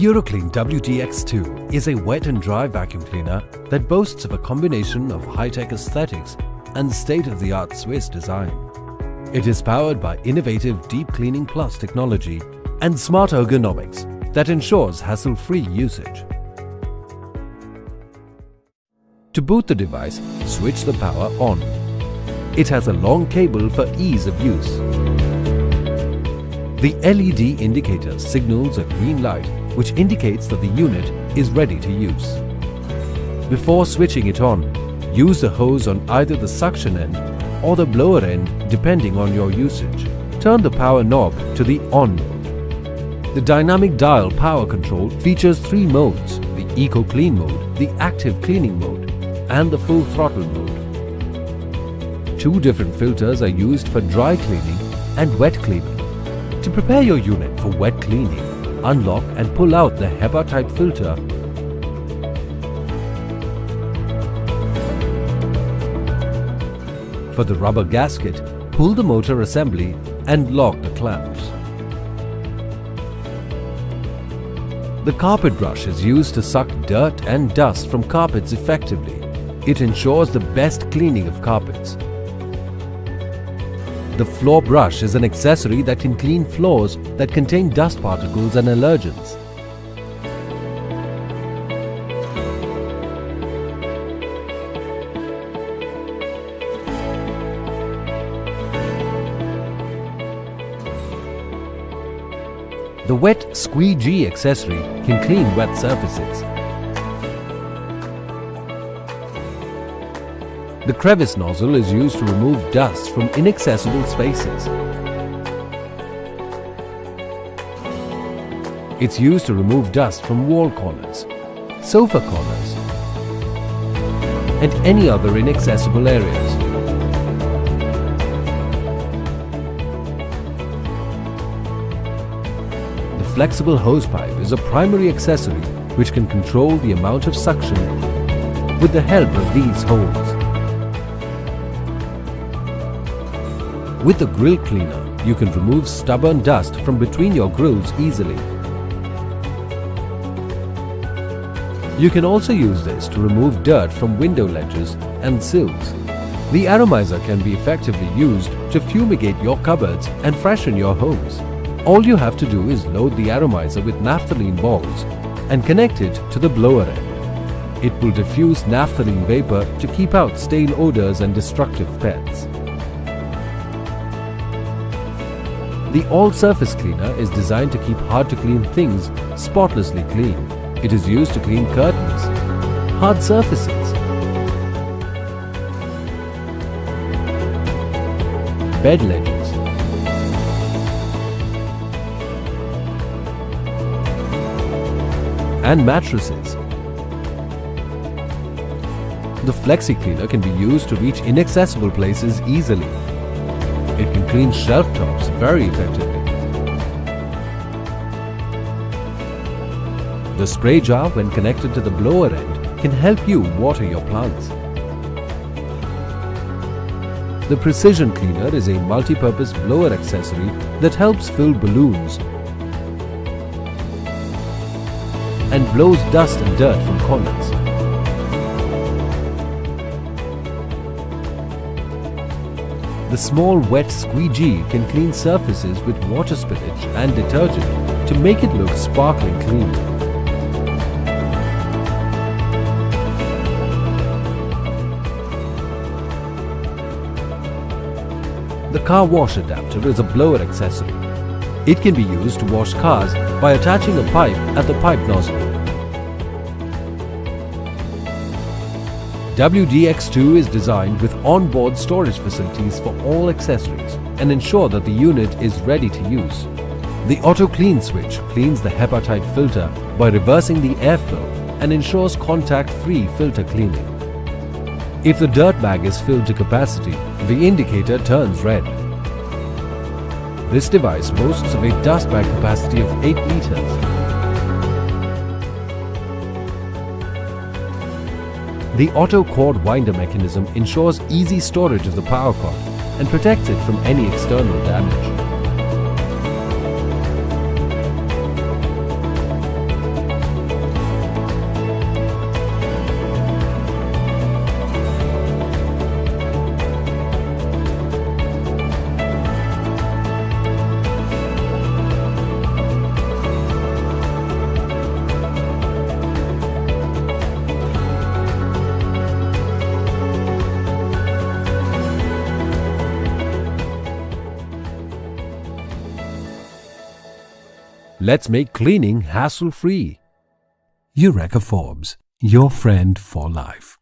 Euroclean wdx2 is a wet and dry vacuum cleaner that boasts of a combination of high-tech aesthetics and state-of-the-art Swiss design. It is powered by innovative Deep Cleaning Plus technology and smart ergonomics that ensures hassle-free usage. To boot the device, switch the power on. It has a long cable for ease of use. The LED indicator signals a green light, which indicates that the unit is ready to use. Before switching it on, use the hose on either the suction end or the blower end depending on your usage. Turn the power knob to the on mode. The dynamic dial power control features 3 modes: the Euroclean mode, the active cleaning mode, and the full throttle mode. 2 different filters are used for dry cleaning and wet cleaning. To prepare your unit for wet cleaning, unlock and pull out the HEPA type filter. For the rubber gasket, pull the motor assembly and lock the clamps. The carpet brush is used to suck dirt and dust from carpets effectively. It ensures the best cleaning of carpets. The floor brush is an accessory that can clean floors that contain dust particles and allergens. The wet squeegee accessory can clean wet surfaces. The crevice nozzle is used to remove dust from inaccessible spaces. It's used to remove dust from wall corners, sofa corners, and any other inaccessible areas. The flexible hosepipe is a primary accessory which can control the amount of suction with the help of these holes. With the grill cleaner, you can remove stubborn dust from between your grills easily. You can also use this to remove dirt from window ledges and sills. The atomizer can be effectively used to fumigate your cupboards and freshen your homes. All you have to do is load the atomizer with naphthalene balls and connect it to the blower end. It will diffuse naphthalene vapor to keep out stale odors and destructive pets. The all-surface cleaner is designed to keep hard-to-clean things spotlessly clean. It is used to clean curtains, hard surfaces, bed ledges, and mattresses. The flexi cleaner can be used to reach inaccessible places easily. It can clean shelf tops very effectively. The spray jar, when connected to the blower end, can help you water your plants. The precision cleaner is a multi-purpose blower accessory that helps fill balloons and blows dust and dirt from corners. The small wet squeegee can clean surfaces with water spillage and detergent to make it look sparkling clean. The car wash adapter is a blower accessory. It can be used to wash cars by attaching a pipe at the pipe nozzle. wdx2 is designed with on-board storage facilities for all accessories and ensure that the unit is ready to use. The auto clean switch cleans the HEPA type filter by reversing the airflow and ensures contact-free filter cleaning. If the dirt bag is filled to capacity, the indicator turns red. This device boasts of a dust bag capacity of 8 liters. The auto cord winder mechanism ensures easy storage of the power cord and protects it from any external damage. Let's make cleaning hassle-free. Eureka Forbes, your friend for life.